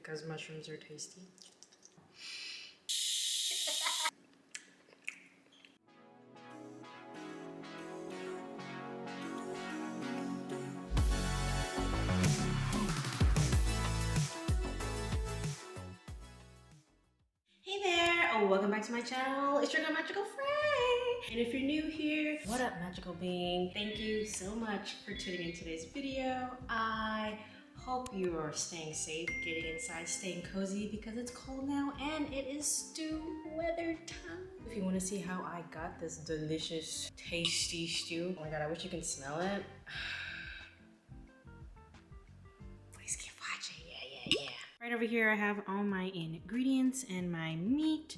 because mushrooms are tasty. Hey there, welcome back to my channel. It's your girl Magical Frey. And if you're new here, what up magical being? Thank you so much for tuning in today's video. I hope you are staying safe, getting inside, staying cozy because it's cold now and it is stew weather time. If you want to see how I got this delicious, tasty stew, oh my god, I wish you can smell it. Please keep watching. Yeah. Right over here I have all my ingredients and my meat.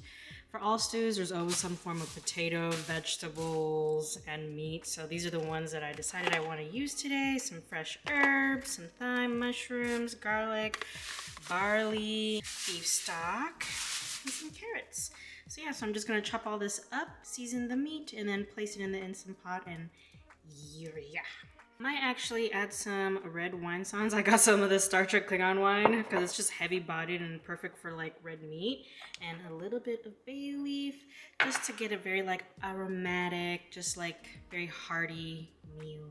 For all stews, there's always some form of potato, vegetables, and meat. So these are the ones that I decided I want to use today. Some fresh herbs, some thyme, mushrooms, garlic, barley, beef stock, and some carrots. So yeah, so I'm just gonna chop all this up, season the meat, and then place it in the Instant Pot and yeah. Might actually add some red wine sauce. I got some of this Star Trek Klingon wine because it's just heavy bodied and perfect for like red meat, and a little bit of bay leaf just to get a very like aromatic, just like very hearty meal.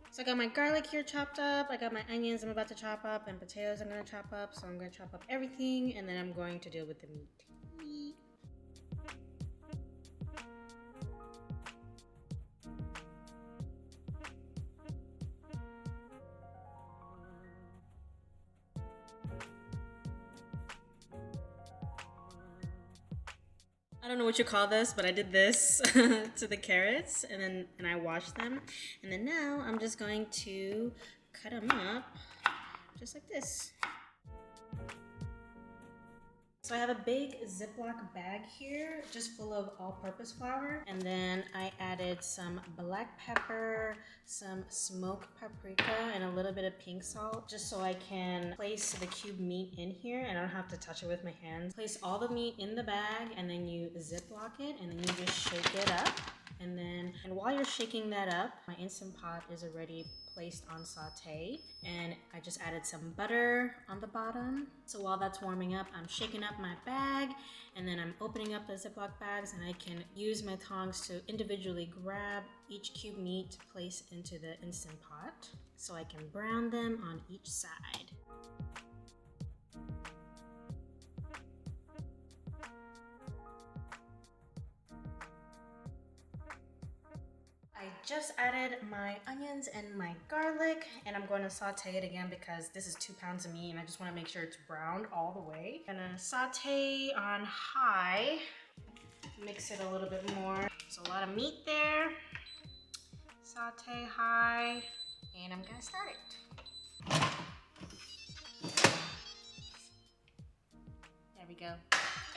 So I got my garlic here chopped up, I got my onions I'm about to chop up, and potatoes I'm gonna chop up. So I'm gonna chop up everything and then I'm going to deal with the meat. I don't know what you call this, but I did this to the carrots and I washed them. And then now I'm just going to cut them up just like this. So I have a big Ziploc bag here, just full of all-purpose flour. And then I added some black pepper, some smoked paprika, and a little bit of pink salt, just so I can place the cube meat in here and I don't have to touch it with my hands. Place all the meat in the bag and then you Ziploc it and then you just shake it up. And while you're shaking that up, my Instant Pot is already placed on saute, and I just added some butter on the bottom. So while that's warming up, I'm shaking up my bag and then I'm opening up the Ziploc bags, and I can use my tongs to individually grab each cube meat to place into the Instant Pot so I can brown them on each side. I just added my onions and my garlic, and I'm going to saute it again because this is 2 pounds of meat and I just want to make sure it's browned all the way. I'm gonna saute on high, mix it a little bit more. There's a lot of meat there. Saute high, and I'm gonna start it. There we go.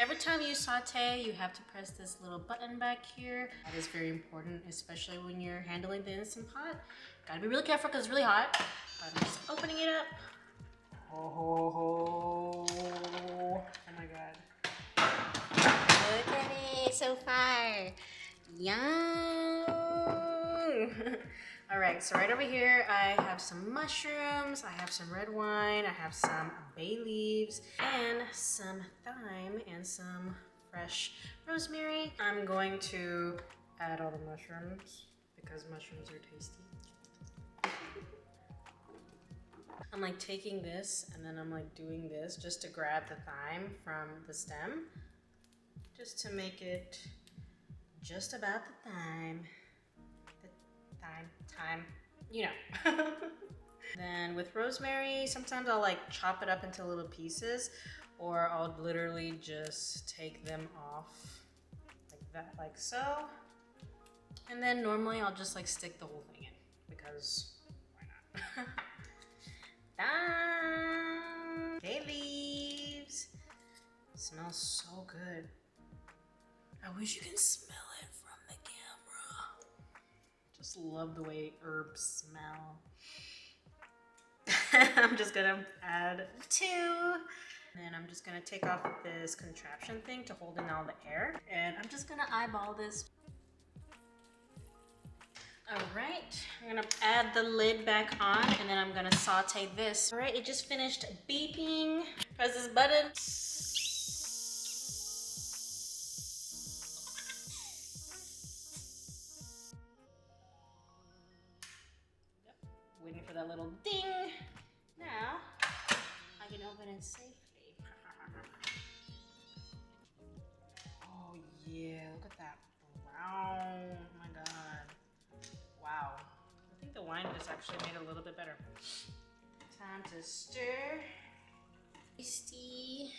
Every time you saute, you have to press this little button back here. That is very important, especially when you're handling the Instant Pot. Gotta be really careful because it's really hot. But I'm just opening it up. Oh my god. Look at it, so far. Yum. Alright, so right over here I have some mushrooms, I have some red wine, I have some bay leaves, and some thyme, and some fresh rosemary. I'm going to add all the mushrooms because mushrooms are tasty. I'm like taking this and then I'm like doing this just to grab the thyme from the stem, just to make it just about the thyme. Time, you know. Then with rosemary, sometimes I'll like chop it up into little pieces, or I'll literally just take them off like that, like so. And then normally I'll just like stick the whole thing in because why not? Done. Bay leaves. Smells so good. I wish you can smell it from the camera. Just love the way herbs smell. I'm just gonna add 2. And then I'm just gonna take off this contraption thing to hold in all the air. And I'm just gonna eyeball this. All right, I'm gonna add the lid back on and then I'm gonna saute this. All right, it just finished beeping. Press this button. Yep. Waiting for that little ding. Now I can open it safely. Oh yeah, look at that brown. Oh my god. Wow. I think the wine just actually made it a little bit better. Time to stir. Tasty.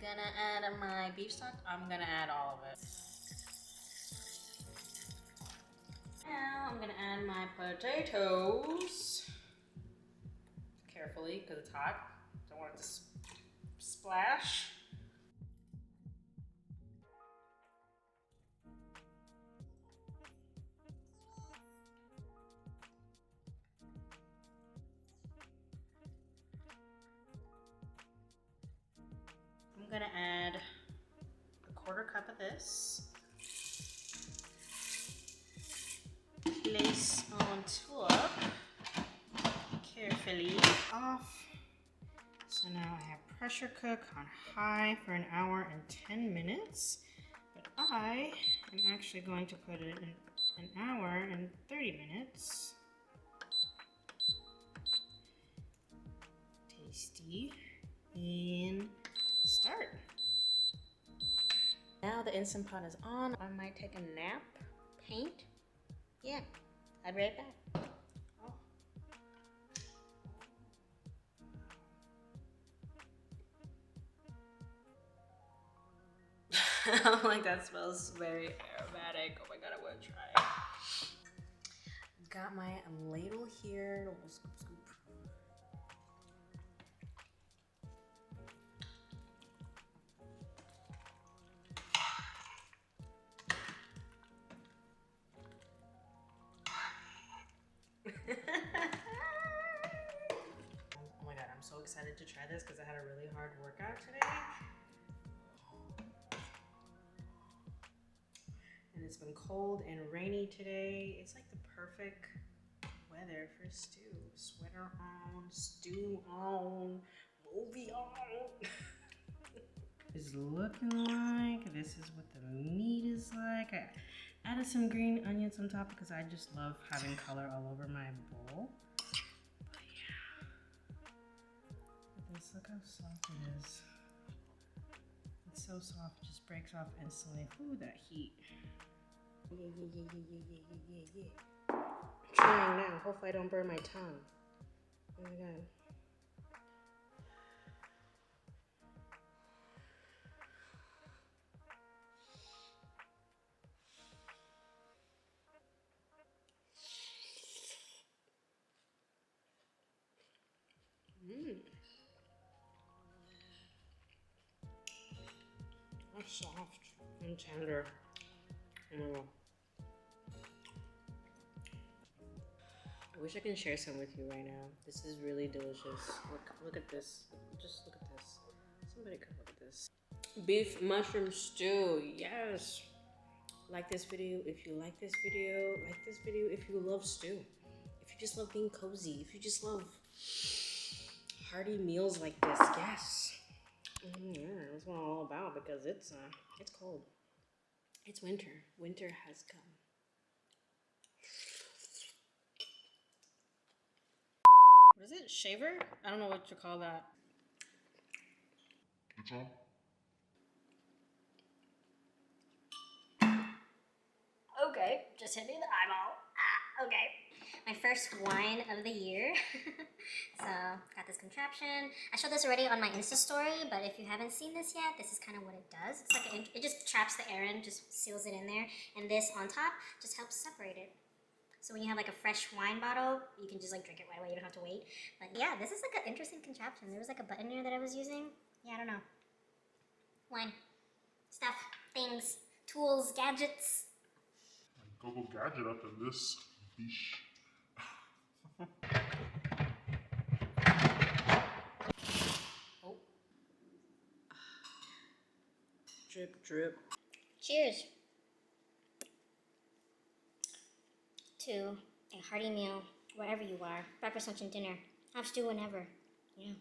Gonna add my beef stock. I'm gonna add all of it. Now I'm gonna add my potatoes. Carefully, because it's hot. Don't want it to splash. I'm gonna add a 1/4 cup of this. Place on top carefully off. So now I have pressure cook on high for an hour and 10 minutes, but I am actually going to put it in an hour and 30 minutes. Tasty. And start. Now the Instant Pot is on. I might take a nap. Paint. Yeah, I'll be right back. Oh. I'm like, that smells very aromatic. Oh my god, I want to try. Got my ladle here. Scoop, scoop. Oh my god, I'm so excited to try this because I had a really hard workout today. And it's been cold and rainy today. It's like the perfect weather for stew. Sweater on, stew on, movie on. It's looking like. This is what the meat is like. I added some green onions on top because I just love having color all over my bowl. But yeah. Look how soft it is. It's so soft, it just breaks off instantly. Ooh, that heat. Yeah. I'm trying now. Hopefully I don't burn my tongue. Oh my god. That's soft and tender. Oh. I wish I can share some with you right now. This is really delicious. Look at this. Just look at this. Somebody come look at this. Beef mushroom stew. Yes. Like this video if you like this video. Like this video if you love stew. If you just love being cozy. If you just love hearty meals like this. Yes. Yeah, that's what I'm all about because it's cold. It's winter. Winter has come. What is it? Shaver? I don't know what to call that. Which one? Okay, just hit me in the eyeball. Okay. My first wine of the year. So, got this contraption. I showed this already on my Insta story, but if you haven't seen this yet, this is kind of what it does. It's like it just traps the air in, just seals it in there, and this on top just helps separate it. So when you have like a fresh wine bottle, you can just like drink it right away. You don't have to wait. But yeah, this is like an interesting contraption. There was like a button here that I was using. Yeah, I don't know. Wine, stuff, things, tools, gadgets. Go gadget up in this fish. Oh. Drip, drip. Cheers to a hearty meal, wherever you are. Breakfast, lunch, and dinner. Have stew whenever. Yeah.